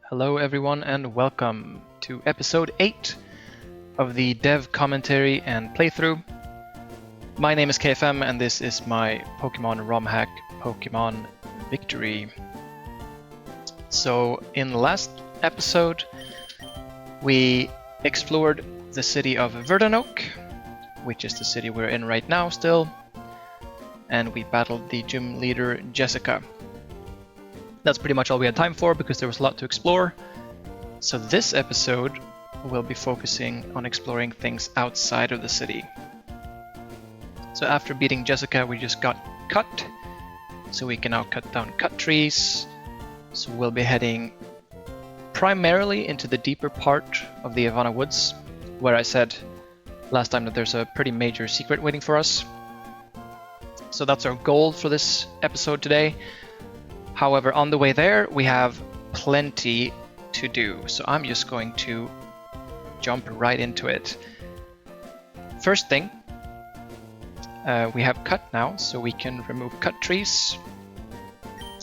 Hello everyone and welcome to episode 8 of the dev commentary and playthrough. My name is KFM and this is my Pokémon Romhack Pokémon Victory. So in the last episode we explored the city of Verdanoak, which is the city we're in right now still, and we battled the gym leader Jessica. That's pretty much all we had time for because there was a lot to explore. So this episode will be focusing on exploring things outside of the city. So after beating Jessica, we just got cut. So we can now cut down cut trees. So we'll be heading primarily into the deeper part of the Ivana Woods, where I said last time that there's a pretty major secret waiting for us. So that's our goal for this episode today. However, on the way there, we have plenty to do, so I'm just going to jump right into it. First thing, we have cut now, so we can remove cut trees.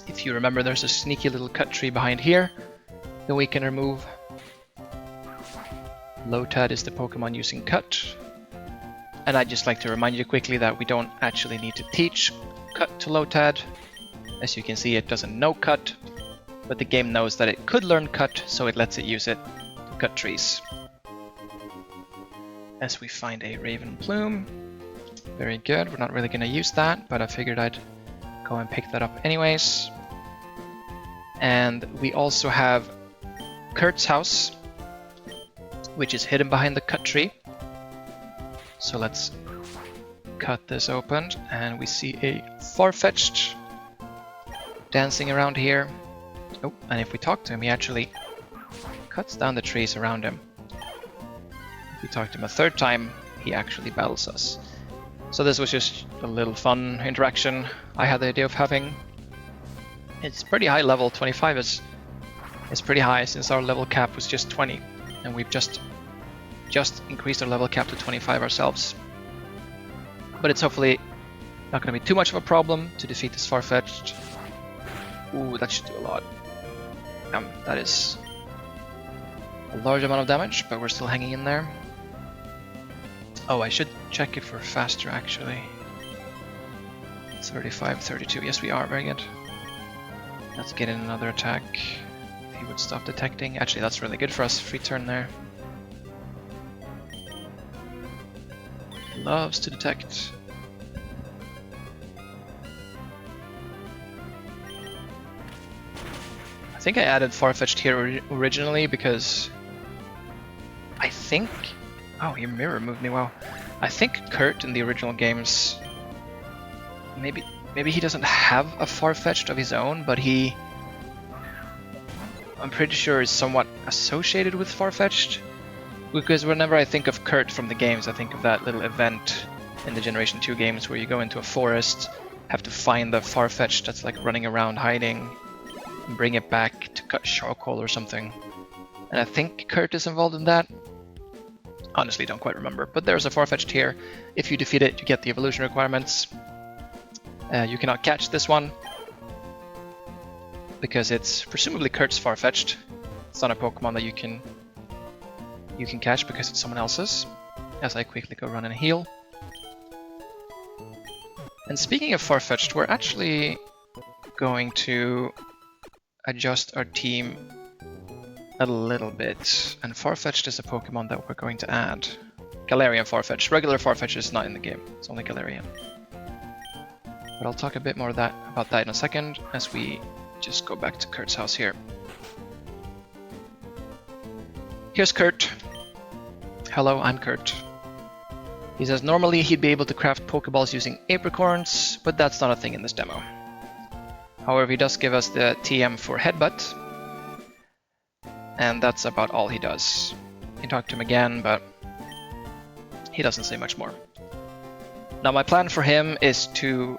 If you remember, there's a sneaky little cut tree behind here that we can remove. Lotad is the Pokemon using cut. And I'd just like to remind you quickly that we don't actually need to teach cut to Lotad. As you can see, it doesn't know cut, but the game knows that it could learn cut, so it lets it use it to cut trees. As we find a Raven Plume. Very good, we're not really going to use that, but I figured I'd go and pick that up anyways. And we also have Kurt's house, which is hidden behind the cut tree. So let's cut this open, and we see a Farfetch'd dancing around here. Oh, and if we talk to him, he actually cuts down the trees around him. If we talk to him a third time, he actually battles us. So this was just a little fun interaction I had the idea of having. It's pretty high level, 25 is pretty high since our level cap was just 20. And we've just increased our level cap to 25 ourselves. But it's hopefully not going to be too much of a problem to defeat this Farfetch'd. Ooh, that should do a lot. That is a large amount of damage, but we're still hanging in there. Oh, I should check if we're faster actually. 35, 32. Yes, we are. Very good. Let's get in another attack. If he would stop detecting. Actually, that's really good for us. Free turn there. Loves to detect. I think I added Farfetch'd here originally because I think... Oh, your mirror moved me, wow. I think Kurt in the original games... Maybe he doesn't have a Farfetch'd of his own, but he... I'm pretty sure is somewhat associated with Farfetch'd. Because whenever I think of Kurt from the games, I think of that little event in the Generation 2 games where you go into a forest, have to find the Farfetch'd that's like running around hiding, and bring it back to cut charcoal or something. And I think Kurt is involved in that. Honestly, don't quite remember, but there's a Farfetch'd here. If you defeat it, you get the evolution requirements. You cannot catch this one because it's presumably Kurt's Farfetch'd. It's not a Pokemon that you can catch because it's someone else's. As I quickly go run and heal. And speaking of Farfetch'd, we're actually going to adjust our team a little bit. And Farfetch'd is a Pokemon that we're going to add. Galarian Farfetch'd. Regular Farfetch'd is not in the game. It's only Galarian. But I'll talk a bit more about that in a second as we just go back to Kurt's house here. Here's Kurt. Hello, I'm Kurt. He says normally he'd be able to craft Pokeballs using apricorns, but that's not a thing in this demo. However, he does give us the TM for Headbutt, and that's about all he does. You can talk to him again, but he doesn't say much more. Now my plan for him is to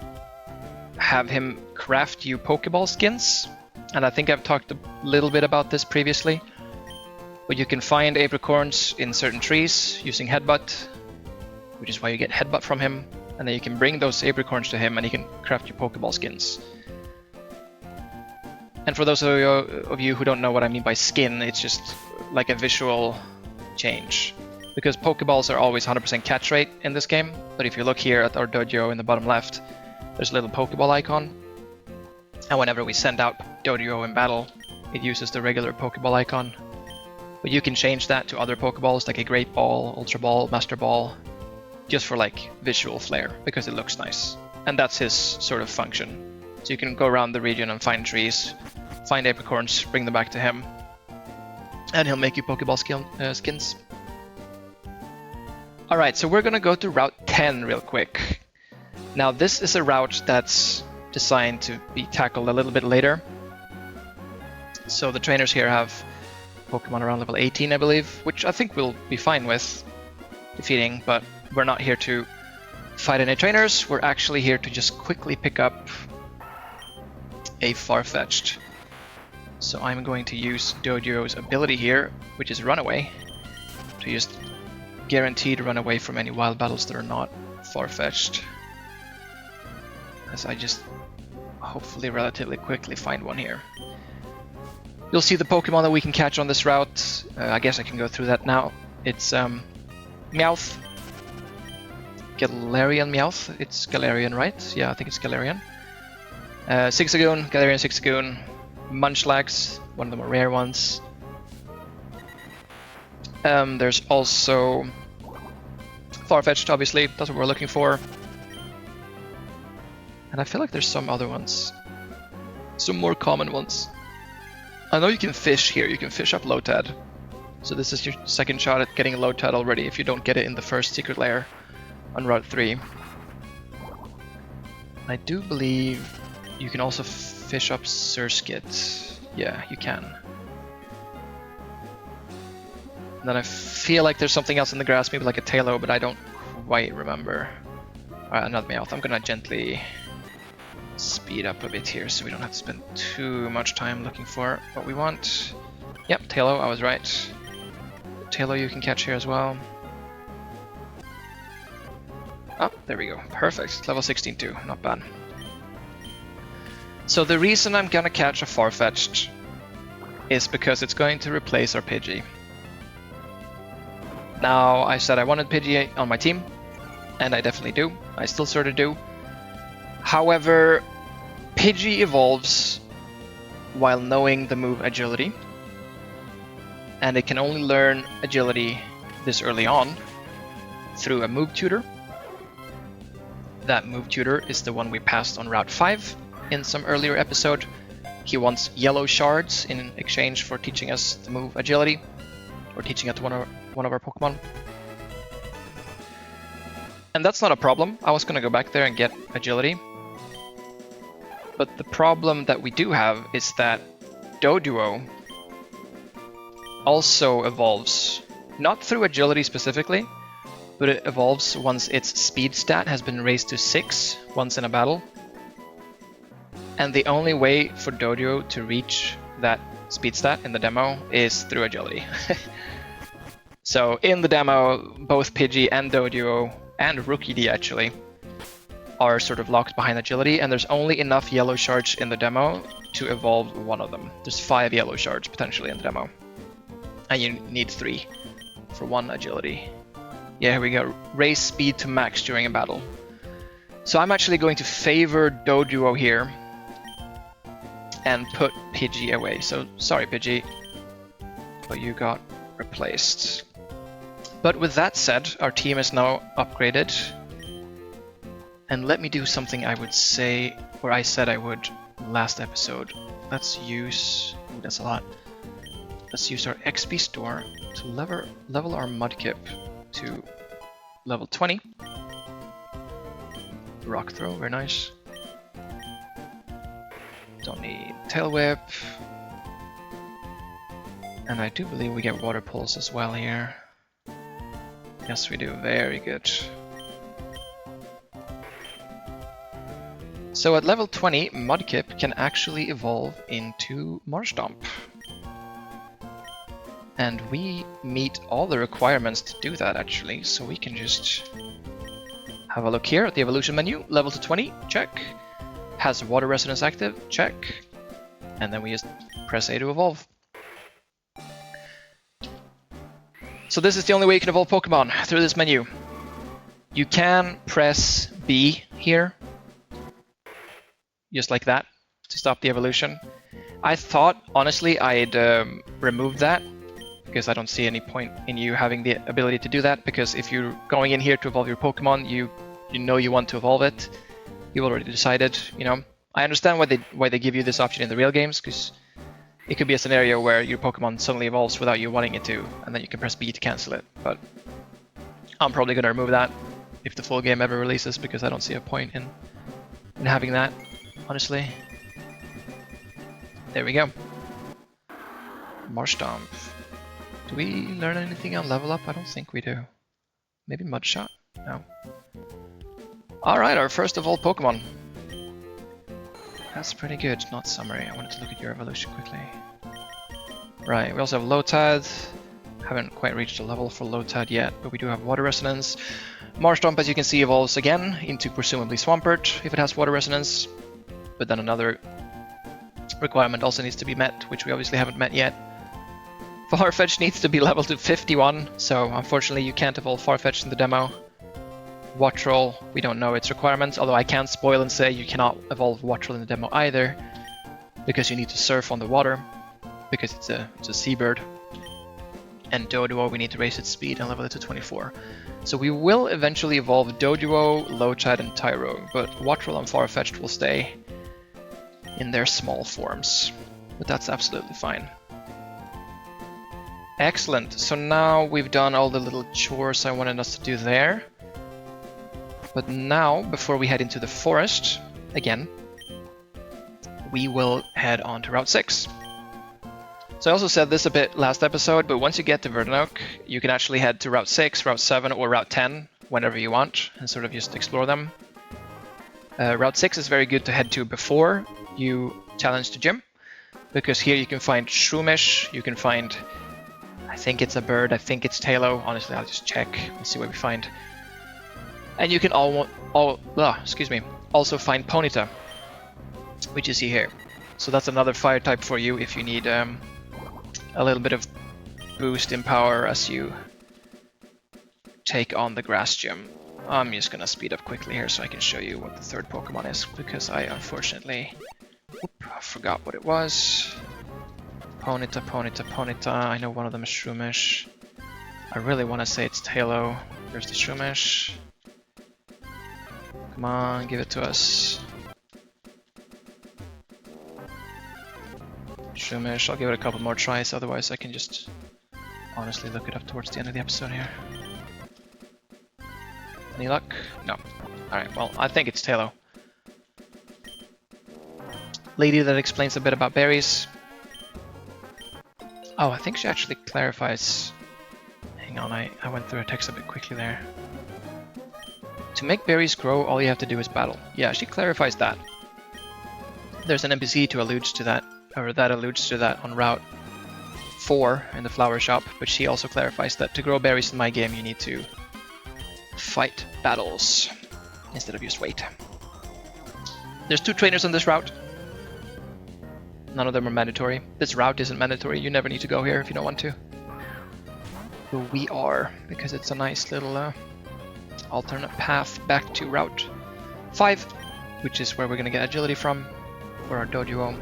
have him craft you Pokeball skins, and I think I've talked a little bit about this previously. But you can find apricorns in certain trees using Headbutt, which is why you get Headbutt from him, and then you can bring those apricorns to him and he can craft you Pokeball skins. And for those of you who don't know what I mean by skin, it's just like a visual change. Because Pokeballs are always 100% catch rate in this game, but if you look here at our dojo in the bottom left, there's a little Pokeball icon. And whenever we send out dojo in battle, it uses the regular Pokeball icon. But you can change that to other Pokeballs like a Great Ball, Ultra Ball, Master Ball, just for like visual flair, because it looks nice. And that's his sort of function. So you can go around the region and find trees, find apricorns, bring them back to him, and he'll make you Pokeball skins. Alright, so we're gonna go to Route 10 real quick. Now this is a route that's designed to be tackled a little bit later. So the trainers here have Pokemon around level 18, I believe, which I think we'll be fine with defeating, but we're not here to fight any trainers. We're actually here to just quickly pick up a Farfetch'd. So I'm going to use Dojo's ability here, which is Runaway, to just guarantee to run away from any wild battles that are not Farfetch'd. As I just hopefully relatively quickly find one here. You'll see the Pokemon that we can catch on this route. I guess I can go through that now. It's Meowth, Galarian Meowth. It's Galarian, right? Yeah, I think it's Galarian. Zigzagoon, Galarian Zigzagoon, Munchlax, one of the more rare ones. There's also Farfetch'd, obviously, that's what we're looking for. And I feel like there's some other ones. Some more common ones. I know you can fish here, you can fish up Lotad. So this is your second shot at getting Lotad already if you don't get it in the first secret lair on Route 3. I do believe you can also fish up Surskit. Yeah, you can. And then I feel like there's something else in the grass, maybe like a Tailo, but I don't quite remember. Alright, another Meowth. I'm gonna gently speed up a bit here so we don't have to spend too much time looking for what we want. Yep, Tailo, I was right. Tailo you can catch here as well. Oh, there we go. Perfect. Level 16 too. Not bad. So the reason I'm gonna catch a Farfetch'd is because it's going to replace our Pidgey. Now, I said I wanted Pidgey on my team, and I definitely do. I still sort of do. However, Pidgey evolves while knowing the move Agility, and it can only learn Agility this early on through a move tutor. That move tutor is the one we passed on Route 5 in some earlier episode. He wants yellow shards in exchange for teaching us the move Agility, or teaching it to one of our Pokemon. And that's not a problem. I was gonna go back there and get Agility. But the problem that we do have is that Doduo also evolves, not through Agility specifically, but it evolves once its speed stat has been raised to 6 once in a battle. And the only way for Doduo to reach that speed stat in the demo is through Agility. So in the demo, both Pidgey and Doduo, and Rookidee actually, are sort of locked behind Agility, and there's only enough yellow shards in the demo to evolve one of them. There's 5 yellow shards potentially in the demo. And you need 3 for 1 Agility. Yeah, here we go. Raise speed to max during a battle. So I'm actually going to favor Doduo here and put Pidgey away. So sorry Pidgey, but you got replaced. But with that said, our team is now upgraded. And let me do something I would say, or I said I would last episode. Let's use, ooh, that's a lot. Let's use our XP store to level our Mudkip to level 20. Rock Throw, very nice. Don't need Tail Whip. And I do believe we get Water Pulse as well here. Yes, we do, very good. So at level 20, Mudkip can actually evolve into Marshtomp. And we meet all the requirements to do that actually, so we can just have a look here at the evolution menu. Level to 20, check. Has Water Resonance active, check. and then we just press A to evolve. So this is the only way you can evolve Pokemon, through this menu. You can press B here, just like that, to stop the evolution. I thought, honestly, I'd remove that, because I don't see any point in you having the ability to do that, because if you're going in here to evolve your Pokemon, you know you want to evolve it. You've already decided, you know. I understand why they give you this option in the real games, because it could be a scenario where your Pokemon suddenly evolves without you wanting it to, and then you can press B to cancel it. But I'm probably going to remove that if the full game ever releases, because I don't see a point in having that, honestly. There we go. Marshtomp. Do we learn anything on level up? I don't think we do. Maybe Mudshot? No. Alright, our first evolved Pokemon. That's pretty good, not summary. I wanted to look at your evolution quickly. Right, we also have Lotad. Haven't quite reached a level for Lotad yet, but we do have Water Resonance. Marshtomp, as you can see, evolves again into presumably Swampert if it has Water Resonance. But then another requirement also needs to be met, which we obviously haven't met yet. Farfetch needs to be leveled to 51, so unfortunately you can't evolve Farfetch in the demo. Wattrel, we don't know its requirements, although I can spoil and say you cannot evolve Wattrel in the demo either, because you need to surf on the water, because it's a seabird. And Doduo, we need to raise its speed and level it to 24. So we will eventually evolve Doduo, Lotad, and Tyro, but Wattrel and Farfetch'd will stay in their small forms. But that's absolutely fine. Excellent, so now we've done all the little chores I wanted us to do there. But now, before we head into the forest, again, we will head on to Route 6. So I also said this a bit last episode, but once you get to Verdanoak, you can actually head to Route 6, Route 7, or Route 10, whenever you want, and sort of just explore them. Route 6 is very good to head to before you challenge the gym, because here you can find Shroomish, you can find, I think it's a bird, I think it's Tailo, honestly I'll just check, we'll see what we find. And you can also find Ponyta, which you see here. So that's another fire type for you if you need a little bit of boost in power as you take on the grass gym. I'm just gonna speed up quickly here so I can show you what the third Pokemon is, because I unfortunately I forgot what it was. Ponyta. I know one of them is Shroomish. I really want to say it's Tailo. There's the Shroomish. Come on, give it to us. Shroomish, I'll give it a couple more tries, otherwise I can just honestly look it up towards the end of the episode here. Any luck? No. Alright, well, I think it's Tailo. Lady that explains a bit about berries. Oh, I think she actually clarifies. Hang on, I went through her text a bit quickly there. To make berries grow, all you have to do is battle. Yeah, she clarifies that. There's an NPC to allude to that, or that alludes to that on Route 4 in the flower shop, but she also clarifies that to grow berries in my game you need to fight battles instead of just wait. There's 2 trainers on this route. None of them are mandatory. This route isn't mandatory, you never need to go here if you don't want to. But we are, because it's a nice little alternate path back to Route 5, which is where we're gonna get agility from for our Doduo.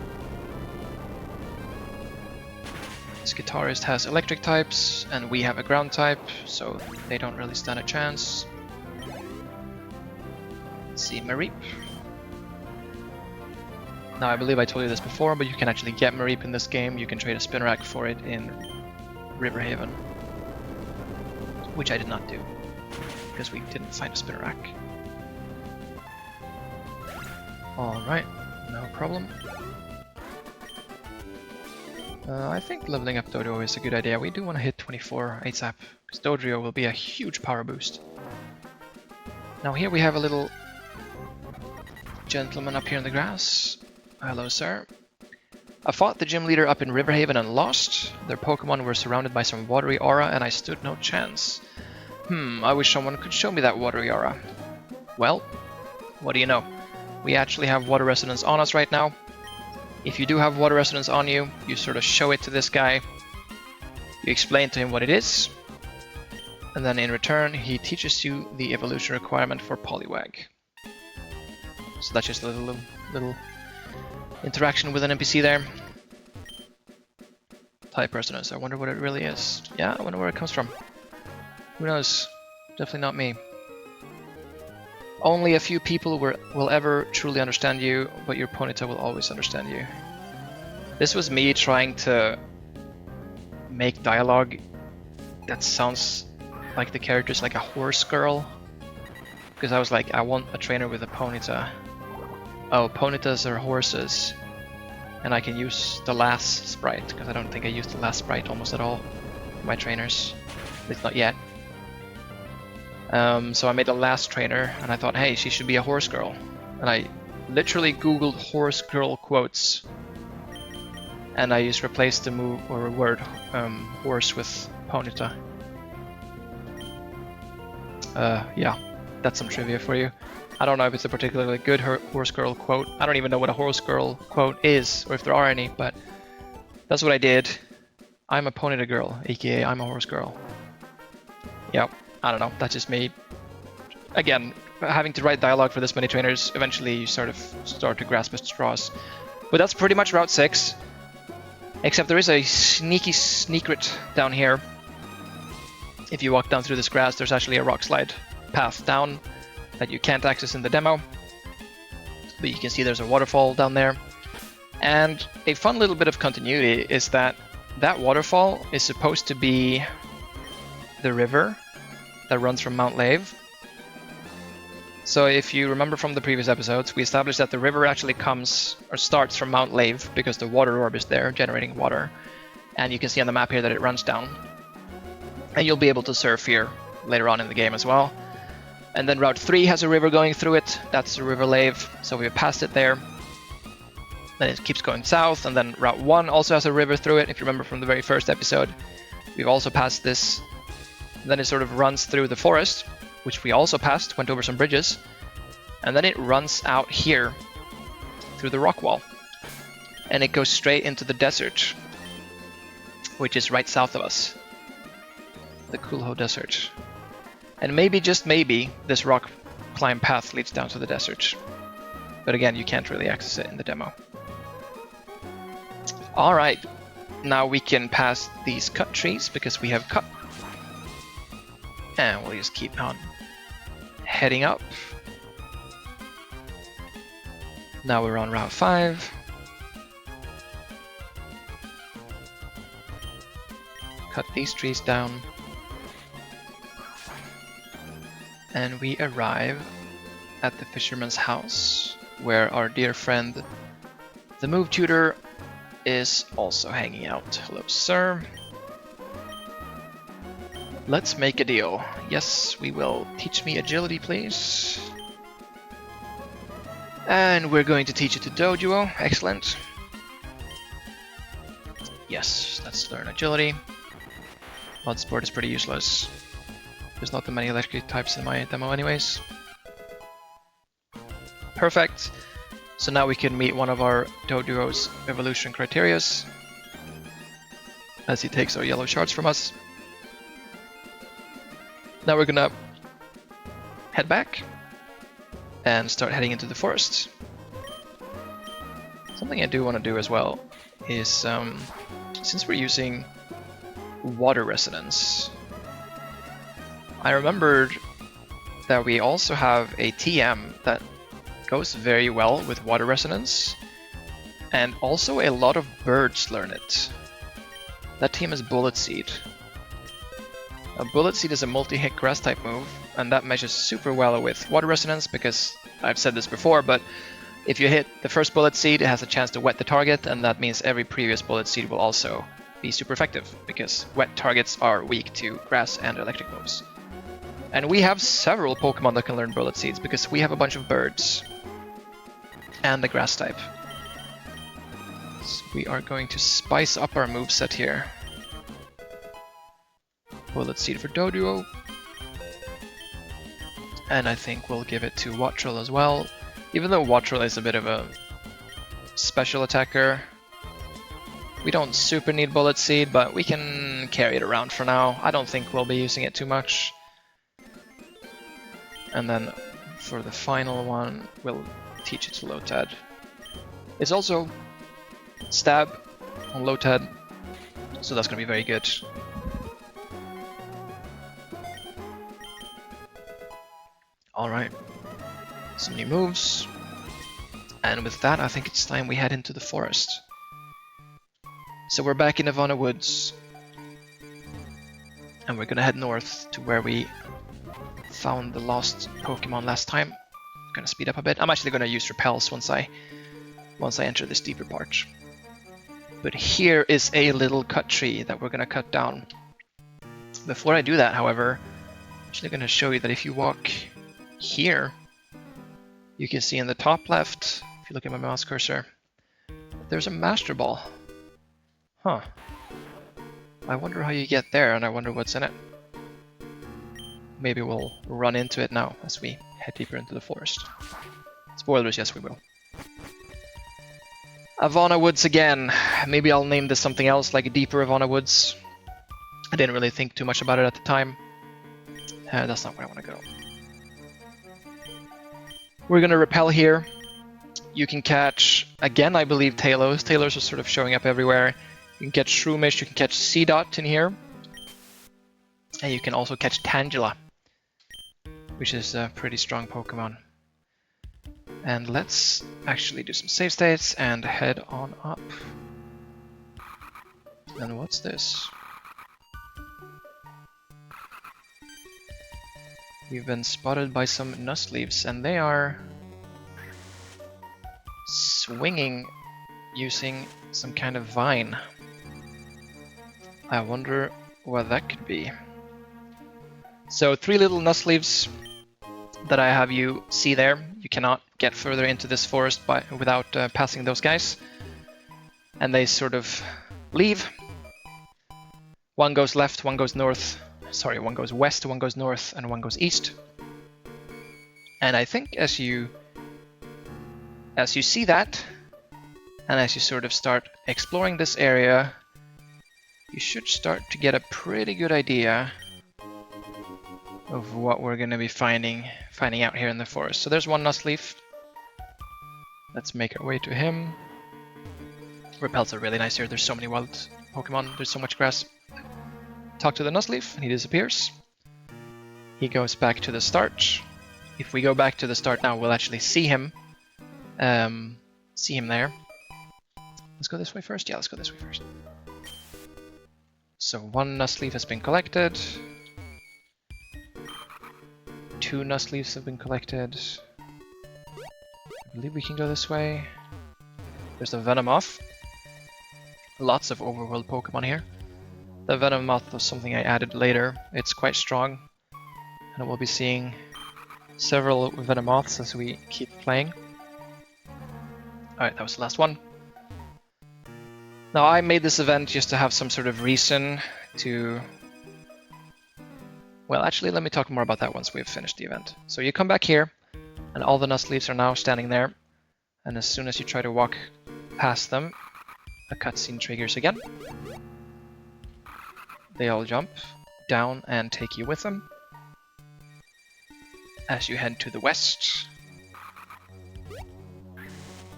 This guitarist has electric types, and we have a ground type, so they don't really stand a chance. Let's see, Mareep. Now, I believe I told you this before, but you can actually get Mareep in this game. You can trade a Spinarak for it in Riverhaven, which I did not do, because we didn't find a Spinarak. Alright, no problem. I think leveling up Doduo is a good idea. We do want to hit 24 ASAP, because Doduo will be a huge power boost. Now here we have a little gentleman up here in the grass. Hello, sir. I fought the gym leader up in Riverhaven and lost. Their Pokemon were surrounded by some watery aura and I stood no chance. I wish someone could show me that watery aura. Well, what do you know? We actually have Water Resonance on us right now. If you do have Water Resonance on you, you sort of show it to this guy. You explain to him what it is. And then in return, he teaches you the evolution requirement for Poliwag. So that's just a little interaction with an NPC there. Type Resonance, I wonder what it really is. Yeah, I wonder where it comes from. Who knows? Definitely not me. Only a few people will ever truly understand you, but your Ponyta will always understand you. This was me trying to make dialogue that sounds like the character's like a horse girl. Because I was like, I want a trainer with a Ponyta. Oh, Ponytas are horses. And I can use the last sprite, because I don't think I used the last sprite almost at all for my trainers. At least not yet. So I made a last trainer, and I thought, hey, she should be a horse girl. And I literally googled horse girl quotes. And I just replaced the move or word horse with Ponyta. Yeah, that's some trivia for you. I don't know if it's a particularly good horse girl quote. I don't even know what a horse girl quote is, or if there are any, but that's what I did. I'm a Ponyta girl, aka I'm a horse girl. Yep, I don't know, that's just me. Again, having to write dialogue for this many trainers, eventually you sort of start to grasp at straws. But that's pretty much Route 6. Except there is a sneaky secret down here. If you walk down through this grass, there's actually a rock slide path down that you can't access in the demo. But you can see there's a waterfall down there. And a fun little bit of continuity is that that waterfall is supposed to be the river that runs from Mount Lave. So if you remember from the previous episodes, we established that the river actually comes or starts from Mount Lave because the water orb is there generating water. And you can see on the map here that it runs down. And you'll be able to surf here later on in the game as well. And then Route 3 has a river going through it. That's the River Lave, so we've passed it there. Then it keeps going south, and then Route 1 also has a river through it. If you remember from the very first episode, we've also passed this. Then it sort of runs through the forest, which we also passed, went over some bridges. And then it runs out here through the rock wall. And it goes straight into the desert, which is right south of us. The Kulho Desert. And maybe, just maybe, this rock climb path leads down to the desert. But again, you can't really access it in the demo. Alright, now we can pass these cut trees because we have cut. And we'll just keep on heading up. Now we're on Route 5. Cut these trees down. And we arrive at the fisherman's house, where our dear friend, the Move Tutor, is also hanging out. Hello, sir. Let's make a deal. Yes, we will. Teach me agility, please. And we're going to teach it to Doduo. Excellent. Yes, let's learn agility. Mud Sport is pretty useless. There's not that many electric types in my demo anyways. Perfect. So now we can meet one of our Doduo's evolution criterias, as he takes our yellow shards from us. Now we're gonna head back and start heading into the forest. Something I do want to do as well is, since we're using Water Resonance, I remembered that we also have a TM that goes very well with Water Resonance, and also a lot of birds learn it. That team is Bullet Seed. Now, Bullet Seed is a multi-hit grass type move, and that meshes super well with Water Resonance because I've said this before, but if you hit the first Bullet Seed, it has a chance to wet the target, and that means every previous Bullet Seed will also be super effective because wet targets are weak to grass and electric moves. And we have several Pokemon that can learn Bullet Seeds because we have a bunch of birds and the grass type. So we are going to spice up our moveset here. Bullet Seed for Doduo. And I think we'll give it to Wattrel as well. Even though Wattrel is a bit of a special attacker. We don't super need Bullet Seed, but we can carry it around for now. I don't think we'll be using it too much. And then for the final one, we'll teach it to Lotad. It's also stab on Lotad, so that's gonna be very good. Alright, some new moves. And with that, I think it's time we head into the forest. So we're back in Ivana Woods. And we're gonna head north to where we found the lost Pokemon last time. Gonna speed up a bit. I'm actually gonna use repels once I enter this deeper part. But here is a little cut tree that we're gonna cut down. Before I do that, however, I'm actually gonna show you that if you walk here, you can see in the top left, if you look at my mouse cursor, there's a Master Ball. Huh. I wonder how you get there, and I wonder what's in it. Maybe we'll run into it now as we head deeper into the forest. Spoilers, yes we will. Ivana Woods again. Maybe I'll name this something else, like Deeper Ivana Woods. I didn't really think too much about it at the time. That's not where I want to go. We're gonna repel here. You can catch, again I believe, Talos. Talos are sort of showing up everywhere. You can catch Shroomish, you can catch Seedot in here. And you can also catch Tangela, which is a pretty strong Pokemon. And let's actually do some save states and head on up. And what's this? We've been spotted by some Nuzleafs, and they are swinging using some kind of vine. I wonder what that could be. So 3 little Nuzleafs that I have you see there. You cannot get further into this forest without passing those guys. And they sort of leave. One goes left, one goes north. Sorry, one goes west, one goes north, and one goes east. And I think as you see that, and as you sort of start exploring this area, you should start to get a pretty good idea of what we're going to be finding out here in the forest. So there's one Nuzleaf. Let's make our way to him. Repels are really nice here. There's so many wild Pokemon. There's so much grass. Talk to the Nuzleaf, and he disappears. He goes back to the start. If we go back to the start now, we'll actually see him. See him there. Let's go this way first. Yeah, let's go this way first. So 1 Nuzleaf has been collected. 2 Nuzleafs have been collected. I believe we can go this way. There's a Venomoth. Lots of overworld Pokemon here. The Venomoth was something I added later. It's quite strong. And we'll be seeing several Venomoths as we keep playing. Alright, that was the last one. Now I made this event just to have some sort of reason to... Well, actually, let me talk more about that once we've finished the event. So you come back here, and all the Nuzleafs are now standing there. And as soon as you try to walk past them, a cutscene triggers again. They all jump down and take you with them. As you head to the west.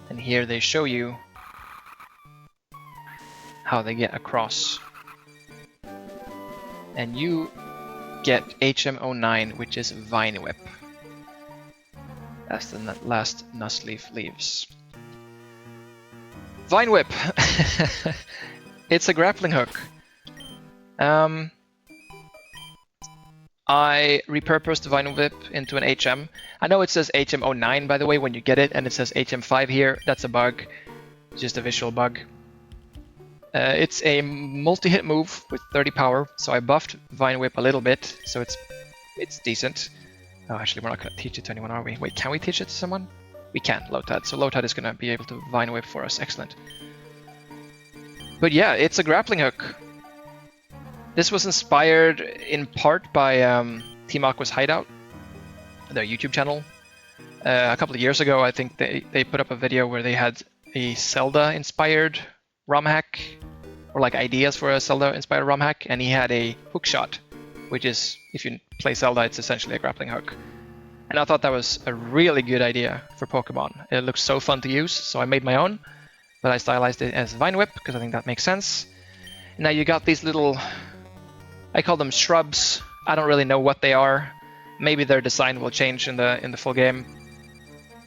And here they show you how they get across. And you get HM09, which is Vine Whip, as the last Nuzleaf leaves. Vine Whip! It's a grappling hook. I repurposed Vine Whip into an HM. I know it says HM09 by the way when you get it, and it says HM5 here. That's a bug. It's just a visual bug. It's a multi-hit move with 30 power, so I buffed Vine Whip a little bit, so it's decent. Oh, actually, we're not going to teach it to anyone, are we? Wait, can we teach it to someone? We can, Lotad. So Lotad is going to be able to Vine Whip for us. Excellent. But yeah, it's a grappling hook. This was inspired in part by Team Aqua's Hideout, their YouTube channel. A couple of years ago, I think they put up a video where they had a Zelda-inspired Romhack, or like ideas for a Zelda-inspired Romhack, and he had a hook shot, which is, if you play Zelda, it's essentially a grappling hook. And I thought that was a really good idea for Pokemon. It looks so fun to use, so I made my own, but I stylized it as Vine Whip because I think that makes sense. Now you got these little, I call them shrubs. I don't really know what they are. Maybe their design will change in the full game.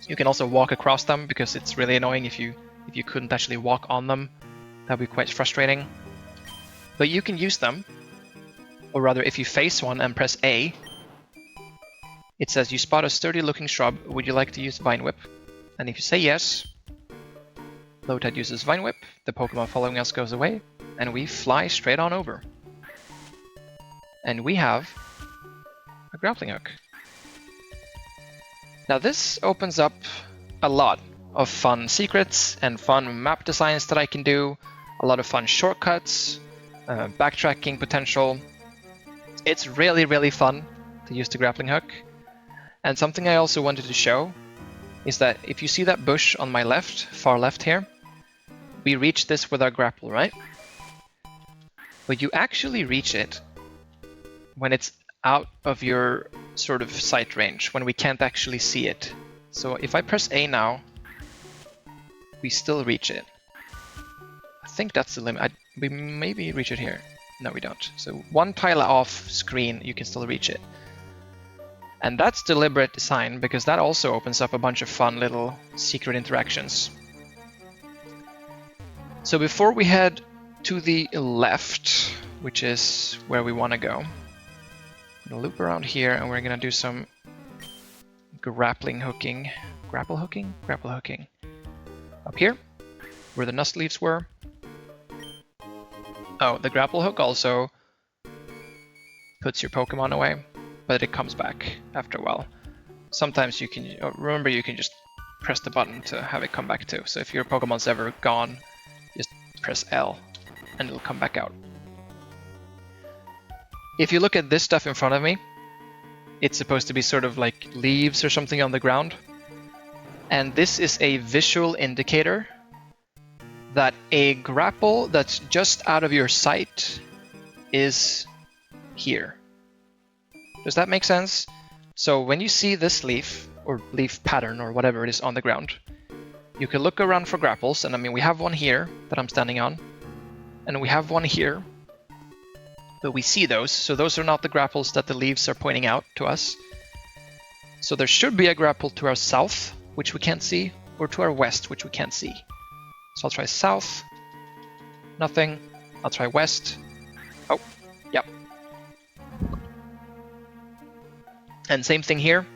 You can also walk across them because it's really annoying if you couldn't actually walk on them. That'd be quite frustrating. But you can use them, or rather, if you face one and press A, it says you spot a sturdy-looking shrub. Would you like to use Vine Whip? And if you say yes, Lotad uses Vine Whip. The Pokemon following us goes away, and we fly straight on over. And we have a grappling hook. Now this opens up a lot of fun secrets and fun map designs that I can do, a lot of fun shortcuts, backtracking potential. It's really, really fun to use the grappling hook. And something I also wanted to show is that if you see that bush on my left, far left here, we reach this with our grapple, right? But you actually reach it when it's out of your sort of sight range, when we can't actually see it. So if I press A now, we still reach it. I think that's the limit. We maybe reach it here. No, we don't. So one tile off screen, you can still reach it. And that's deliberate design because that also opens up a bunch of fun little secret interactions. So before we head to the left, which is where we want to go, I'm going to loop around here and we're going to do some grappling hooking. Grapple hooking? Grapple hooking. Up here, where the nust leaves were. Oh, the grapple hook also puts your Pokemon away, but it comes back after a while. Sometimes you can, remember, you can just press the button to have it come back too. So if your Pokemon's ever gone, just press L and it'll come back out. If you look at this stuff in front of me, it's supposed to be sort of like leaves or something on the ground. And this is a visual indicator that a grapple that's just out of your sight is here. Does that make sense? So when you see this leaf, or leaf pattern, or whatever it is on the ground, you can look around for grapples, and I mean we have one here that I'm standing on, and we have one here, but we see those, so those are not the grapples that the leaves are pointing out to us. So there should be a grapple to our south, which we can't see, or to our west, which we can't see. So I'll try south, nothing. I'll try west. Oh, yep. And same thing here.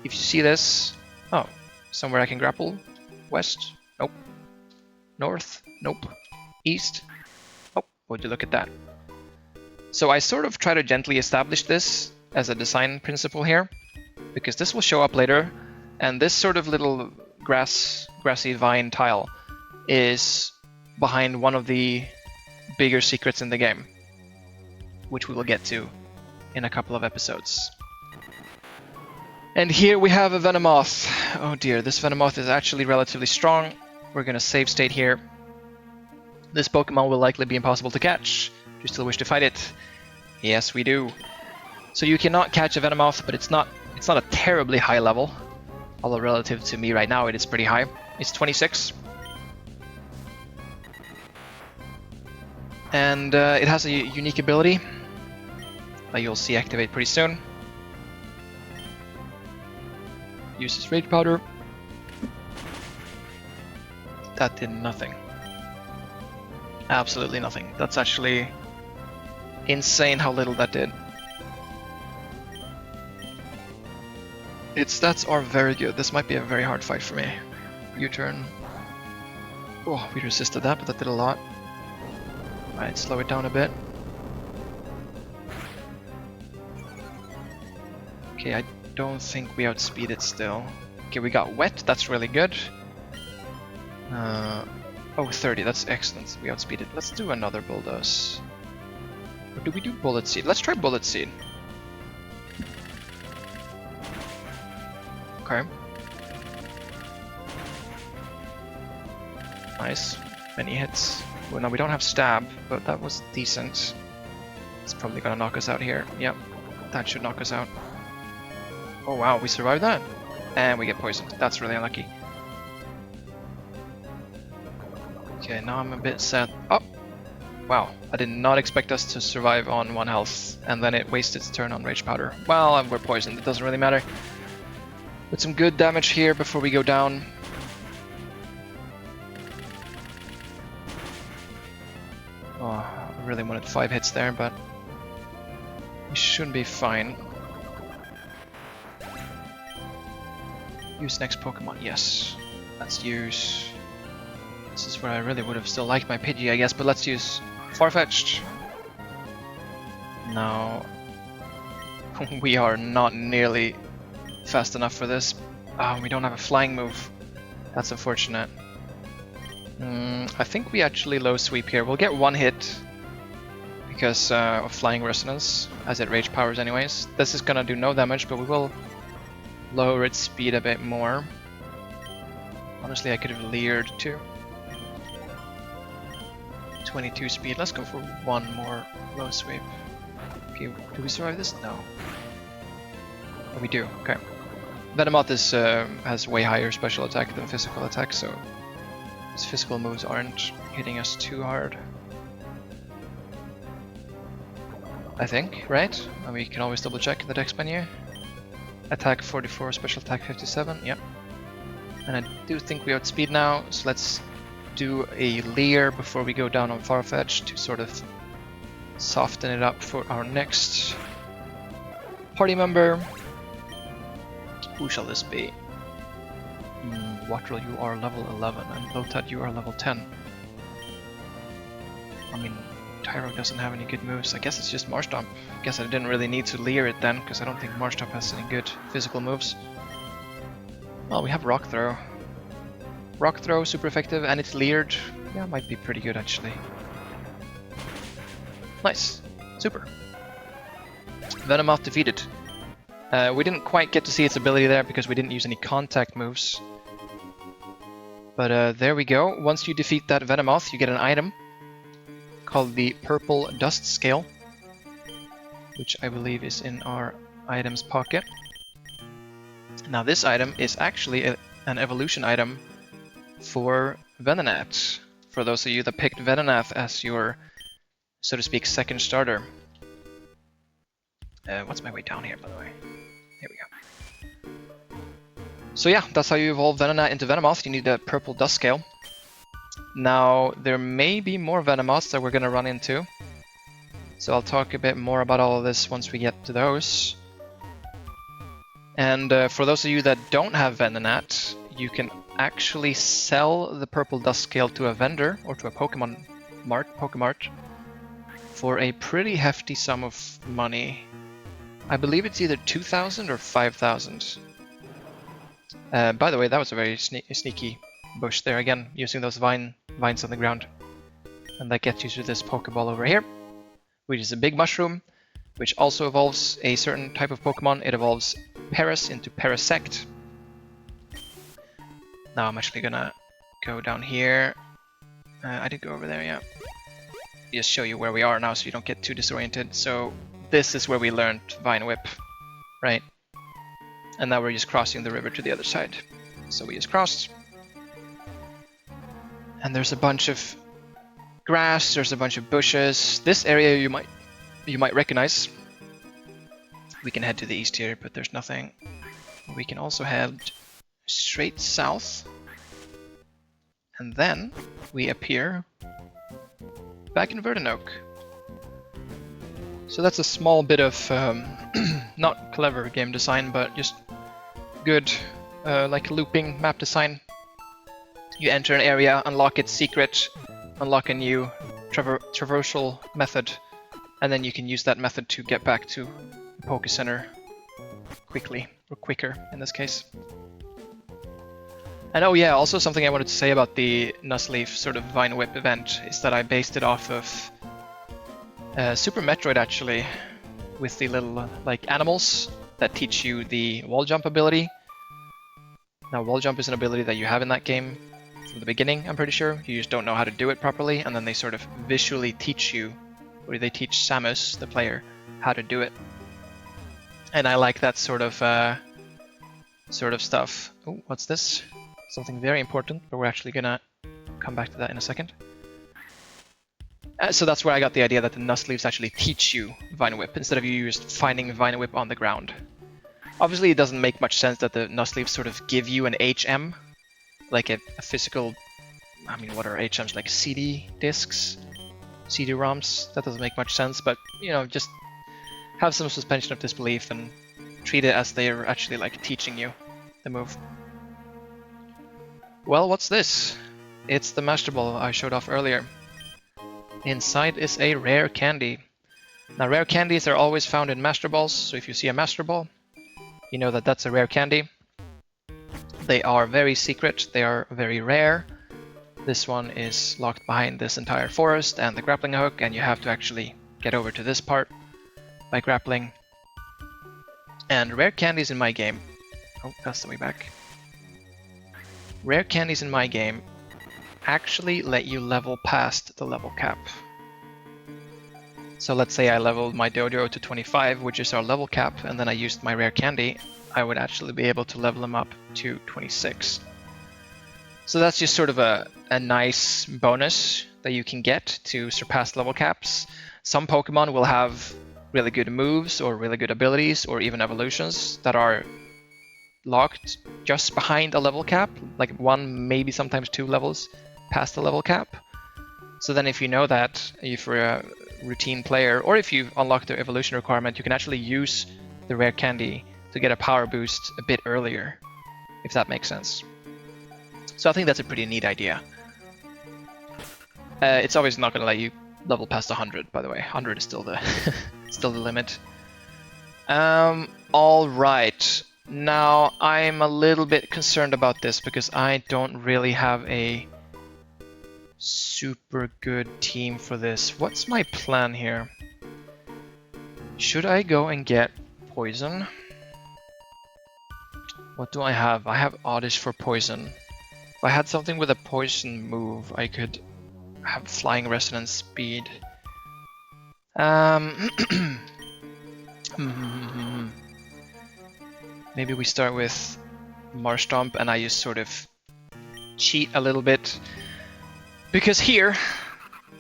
If you see this, oh, somewhere I can grapple. West, nope. North, nope. East, oh, would you look at that. So I sort of try to gently establish this as a design principle here, because this will show up later, and this sort of little grassy vine tile is behind one of the bigger secrets in the game, which we will get to in a couple of episodes. And here we have a Venomoth. Oh dear, this Venomoth is actually relatively strong. We're gonna save state here. This Pokemon will likely be impossible to catch. Do you still wish to fight it? Yes, we do. So you cannot catch a Venomoth, but it's not a terribly high level. Although relative to me right now, it is pretty high. It's 26. And it has a unique ability that you'll see activate pretty soon. Uses Rage Powder. That did nothing. Absolutely nothing. That's actually insane how little that did. Its stats are very good. This might be a very hard fight for me. U-turn. Oh, we resisted that, but that did a lot. Alright, slow it down a bit. Okay, I don't think we outspeed it still. Okay, we got wet, that's really good. Oh, 30, that's excellent. We outspeed it. Let's do another bulldoze. Or do we do bullet seed? Let's try bullet seed. Okay. Nice. Many hits. Well, no, we don't have stab, but that was decent. It's probably gonna knock us out here. Yep, that should knock us out. Oh wow, we survived that. And we get poisoned. That's really unlucky. Okay, now I'm a bit sad. Oh! Wow, I did not expect us to survive on 1 health, and then it wasted its turn on Rage Powder. Well, we're poisoned, it doesn't really matter. With some good damage here before we go down. Oh, I really wanted 5 hits there, but we should be fine. Use next Pokemon, yes. Let's use... This is where I really would have still liked my Pidgey, I guess, but let's use Farfetch'd. No. We are not nearly fast enough for this. We don't have a flying move. That's unfortunate. I think we actually low sweep here. We'll get 1 hit because of Flying Resonance, as it Rage Powers anyways. This is gonna do no damage, but we will lower its speed a bit more. Honestly, I could have leered too. 22 speed. Let's go for 1 more low sweep. Okay, do we survive this? No. Oh, we do. Okay. Venomoth is, has way higher special attack than physical attack, so his physical moves aren't hitting us too hard. I think, right? And we can always double check the dex menu. Attack 44, special attack 57, yep. And I do think we outspeed now, so let's do a Leer before we go down on Farfetch to sort of soften it up for our next party member. Who shall this be? Wattrel, you are level 11, and Lotad, you are level 10. I mean, Tyro doesn't have any good moves. I guess it's just Marshtomp. I guess I didn't really need to Leer it then, because I don't think Marshtomp has any good physical moves. Well, we have Rock Throw. Rock Throw, super effective, and it's Leered. Yeah, might be pretty good actually. Nice. Super. Venomoth defeated. We didn't quite get to see its ability there because we didn't use any contact moves. But there we go. Once you defeat that Venomoth, you get an item called the Purple Dust Scale, which I believe is in our items pocket. Now this item is actually an evolution item for Venonat, for those of you that picked Venonat as your, so to speak, second starter. What's my way down here, by the way? Here we go. So yeah, that's how you evolve Venonat into Venomoth. You need the Purple Dust Scale. Now, there may be more Venomoths that we're going to run into. So I'll talk a bit more about all of this once we get to those. And for those of you that don't have Venonat, you can actually sell the Purple Dust Scale to a vendor or to a Pokemon Mart for a pretty hefty sum of money. I believe it's either 2,000 or 5,000. By the way, that was a very sneaky bush there again, using those vines on the ground. And that gets you to this Pokeball over here, which is a big mushroom, which also evolves a certain type of Pokemon. It evolves Paras into Parasect. Now I'm actually gonna go down here. I did go over there, yeah. Just show you where we are now so you don't get too disoriented. So this is where we learned Vine Whip, right? And now we're just crossing the river to the other side. So we just crossed. And there's a bunch of grass, there's a bunch of bushes. This area you might recognize. We can head to the east here, but there's nothing. We can also head straight south. And then we appear back in Verdenoak. So that's a small bit of not clever game design, but just good like looping map design. You enter an area, unlock its secret, unlock a new traversal method, and then you can use that method to get back to the Poké Center quickly, or quicker in this case. And oh yeah, also something I wanted to say about the Nuzleaf sort of Vine Whip event is that I based it off of Super Metroid actually, with the little like animals that teach you the wall jump ability. Now wall jump is an ability that you have in that game from the beginning, I'm pretty sure. You just don't know how to do it properly, and then they sort of visually teach you, or they teach Samus, the player, how to do it. And I like that sort of stuff. Oh, what's this? Something very important, but we're actually gonna come back to that in a second. So that's where I got the idea that the Nust Leaves actually teach you Vine Whip, instead of you just finding Vine Whip on the ground. Obviously, it doesn't make much sense that the Nust Leaves sort of give you an HM, like a physical... I mean, what are HMs? Like CD discs? CD-ROMs? That doesn't make much sense, but, you know, just have some suspension of disbelief and treat it as they're actually, like, teaching you the move. Well, what's this? It's the Master Ball I showed off earlier. Inside is a rare candy. Now, rare candies are always found in Master Balls, so if you see a Master Ball, you know that that's a rare candy. They are very secret, they are very rare. This one is locked behind this entire forest and the grappling hook, and you have to actually get over to this part by grappling. And rare candies in my game... Oh, that's the way back. Rare candies in my game actually let you level past the level cap. So let's say I leveled my dojo to 25, which is our level cap, and then I used my rare candy, I would actually be able to level them up to 26. So that's just sort of a nice bonus that you can get to surpass level caps. Some Pokemon will have really good moves or really good abilities or even evolutions that are locked just behind a level cap, like 1, maybe sometimes 2 levels past the level cap. So then if you know that, if you're a routine player, or if you've unlocked the evolution requirement, you can actually use the rare candy to get a power boost a bit earlier, if that makes sense. So I think that's a pretty neat idea. It's obviously not going to let you level past 100, by the way. 100 is still the still the limit. All right. Now I'm a little bit concerned about this because I don't really have a super good team for this. What's my plan here? Should I go and get poison? What do I have? I have Oddish for poison. If I had something with a poison move, I could have flying resonance speed. Maybe we start with Marshtomp and I just sort of cheat a little bit. Because here,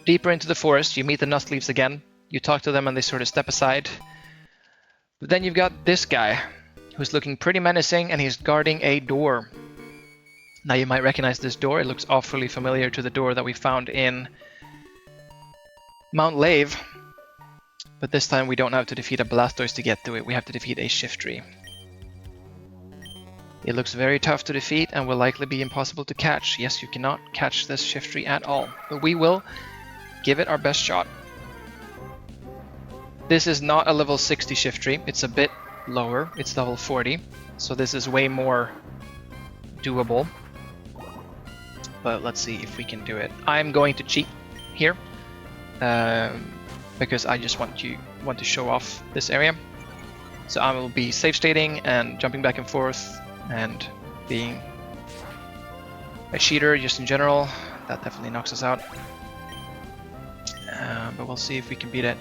deeper into the forest, you meet the Nust Leaves again. You talk to them and they sort of step aside. But then you've got this guy, who's looking pretty menacing, and he's guarding a door. Now you might recognize this door. It looks awfully familiar to the door that we found in Mount Lave. But this time we don't have to defeat a Blastoise to get to it. We have to defeat a Shiftry. It looks very tough to defeat and will likely be impossible to catch. Yes, you cannot catch this Shiftry at all. But we will give it our best shot. This is not a level 60 Shiftry. It's a bit lower. It's level 40. So this is way more doable. But let's see if we can do it. I'm going to cheat here. Because I just want to show off this area. So I will be safe stating and jumping back and forth and being a cheater just in general. That definitely knocks us out. But we'll see if we can beat it.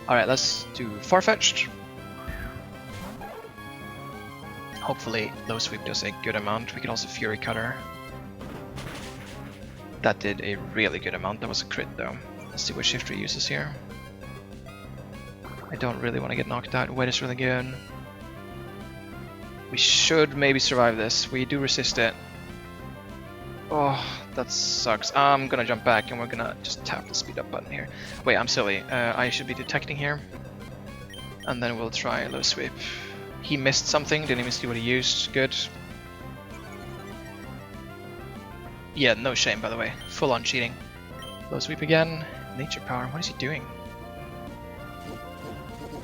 Alright, let's do Farfetch'd. Hopefully Low Sweep does a good amount. We can also Fury Cutter. That did a really good amount. That was a crit though. Let's see what Shiftry uses here. I don't really want to get knocked out. Wet is really good. We should maybe survive this. We do resist it. Oh, that sucks. I'm gonna jump back and we're gonna just tap the speed up button here. Wait, I'm silly. I should be detecting here. And then we'll try Low Sweep. He missed something, didn't even see what he used. Good. Yeah, no shame by the way. Full on cheating. Low Sweep again. Nature Power, what is he doing?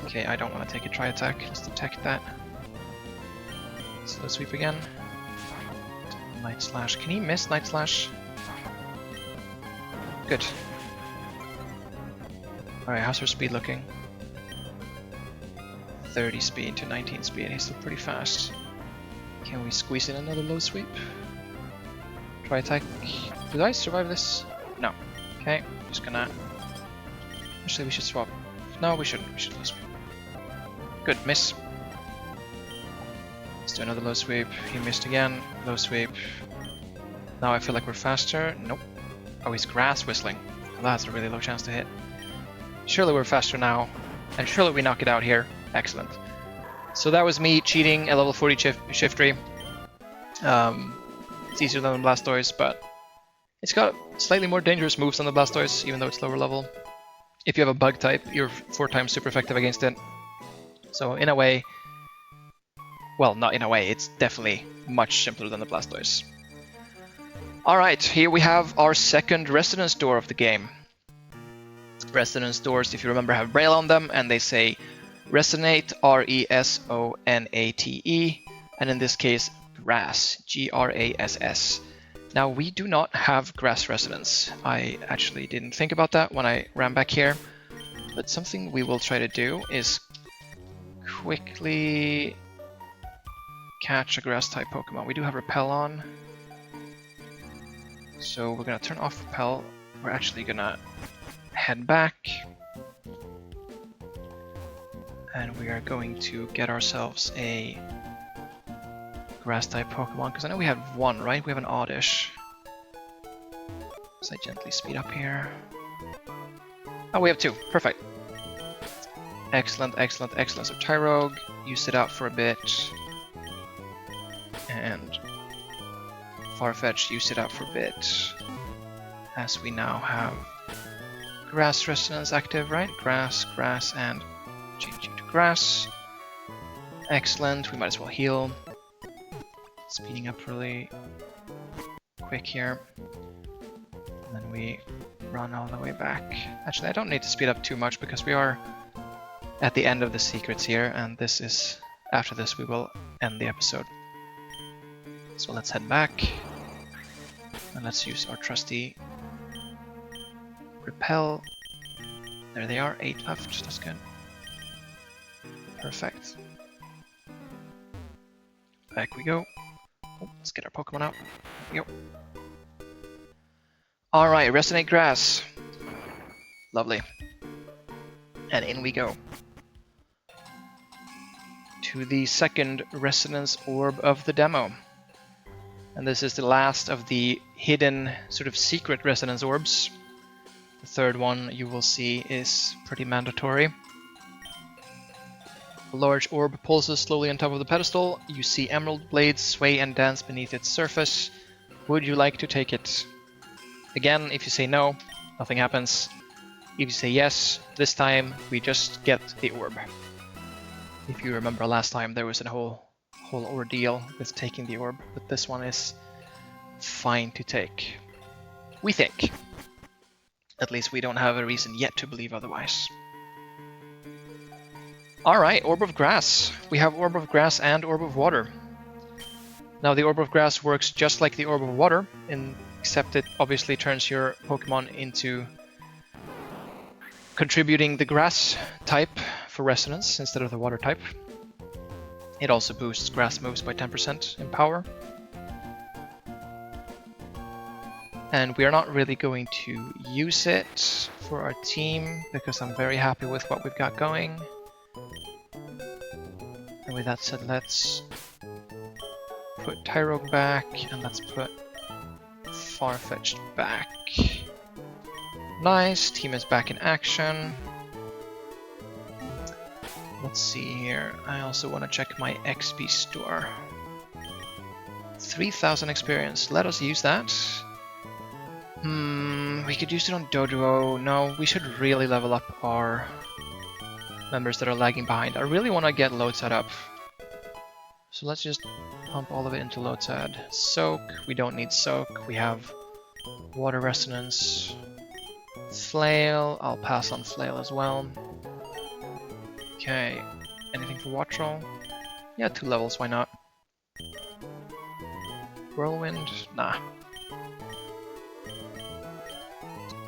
Okay, I don't want to take a Tri Attack. Let's detect that. Slow Sweep again. Night Slash. Can he miss Night Slash? Good. Alright, how's her speed looking? 30 speed to 19 speed. He's still pretty fast. Can we squeeze in another Low Sweep? Try attack. Did I survive this? No. Okay, just gonna... Actually, we should swap. No, we shouldn't. We should low sweep. Good, miss. Let's do another low sweep. He missed again. Low sweep. Now I feel like we're faster. Nope. Oh, he's grass whistling. Well, that's a really low chance to hit. Surely we're faster now. And surely we knock it out here. Excellent. So that was me cheating a level 40 Shiftry. It's easier than the Blastoise, but it's got slightly more dangerous moves than the Blastoise, even though it's lower level. If you have a bug type, you're 4 times super effective against it. So in a way, well, not in a way, it's definitely much simpler than the Blastoise. Alright, here we have our second Resonance Door of the game. Resonance Doors, if you remember, have Braille on them, and they say Resonate, R-E-S-O-N-A-T-E, and in this case, Grass, G-R-A-S-S. Now, we do not have Grass Resonance. I actually didn't think about that when I ran back here, but something we will try to do is quickly catch a Grass-type Pokemon. We do have Repel on, so we're going to turn off Repel. We're actually going to head back, and we are going to get ourselves a Grass-type Pokemon, because I know we have one, right? We have an Oddish. So I gently speed up here. Oh, we have 2. Perfect. Excellent, excellent, excellent. So Tyrogue, use it out for a bit. And Farfetch, use it out for a bit. As we now have Grass Resonance active, right? Grass, Grass, and change you to Grass. Excellent, we might as well heal. Speeding up really quick here. And then we run all the way back. Actually, I don't need to speed up too much because we are at the end of the secrets here, and this is, after this we will end the episode. So let's head back, and let's use our trusty Repel. There they are, 8 left, that's good. Perfect. Back we go. Oh, let's get our Pokemon out. There we go. Alright, Resonate Grass. Lovely. And in we go. To the second Resonance Orb of the demo. And this is the last of the hidden, sort of secret Resonance Orbs. The third one you will see is pretty mandatory. A large orb pulses slowly on top of the pedestal. You see emerald blades sway and dance beneath its surface. Would you like to take it? Again, if you say no, nothing happens. If you say yes, this time we just get the orb. If you remember last time, there was a whole ordeal with taking the orb, but this one is fine to take. We think. At least we don't have a reason yet to believe otherwise. Alright, Orb of Grass. We have Orb of Grass and Orb of Water. Now the Orb of Grass works just like the Orb of Water, except it obviously turns your Pokemon into contributing the Grass type for Resonance instead of the Water type. It also boosts Grass moves by 10% in power. And we are not really going to use it for our team because I'm very happy with what we've got going. And with that said, let's put Tyrogue back, and let's put Farfetch'd back. Nice, team is back in action. Let's see here, I also want to check my XP store. 3000 experience, let us use that. We could use it on Doduo. No, we should really level up our members that are lagging behind. I really want to get Lotad up. So let's just pump all of it into Lotad. Soak, we don't need Soak. We have Water Resonance. Flail, I'll pass on Flail as well. Okay, anything for Wattrel? Yeah, 2 levels, why not? Whirlwind? Nah.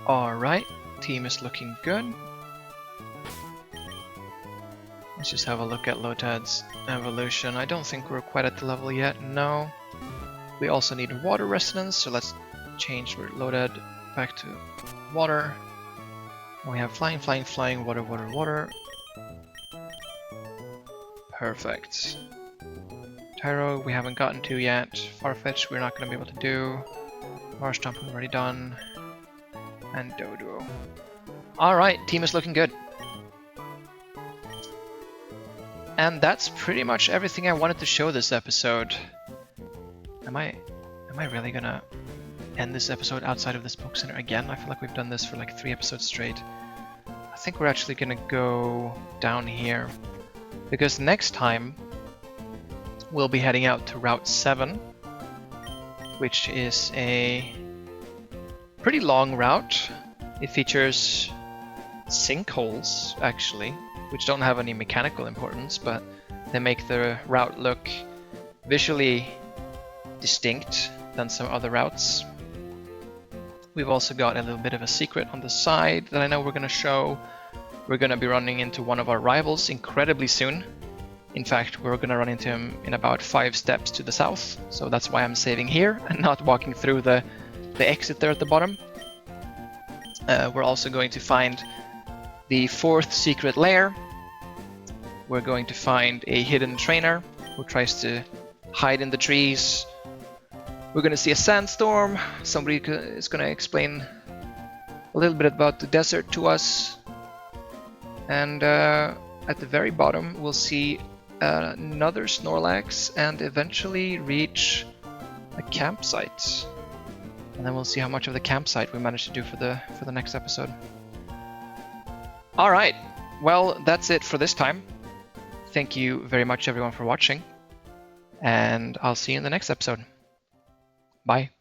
Alright, team is looking good. Let's just have a look at Lotad's evolution. I don't think we're quite at the level yet, no. We also need water resonance, so let's change we're loaded back to water. We have flying, flying, flying, water, water, water. Perfect. Tyro, we haven't gotten to yet. Farfetch, we're not going to be able to do. Marshtomp, we've already done. And Doduo. Alright, team is looking good. And that's pretty much everything I wanted to show this episode. Am I really gonna end this episode outside of this Poke Center again? I feel like we've done this for like 3 episodes straight. I think we're actually gonna go down here. Because next time, we'll be heading out to Route 7, which is a pretty long route. It features sinkholes, actually, which don't have any mechanical importance, but they make the route look visually distinct than some other routes. We've also got a little bit of a secret on the side that I know we're going to show. We're going to be running into one of our rivals incredibly soon. In fact, we're going to run into him in about 5 steps to the south, so that's why I'm saving here and not walking through the exit there at the bottom. We're also going to find the 4th secret lair. We're going to find a hidden trainer who tries to hide in the trees. We're going to see a sandstorm. Somebody is going to explain a little bit about the desert to us. And at the very bottom, we'll see another Snorlax and eventually reach a campsite. And then we'll see how much of the campsite we manage to do for the next episode. Alright, well, that's it for this time. Thank you very much, everyone, for watching. And I'll see you in the next episode. Bye.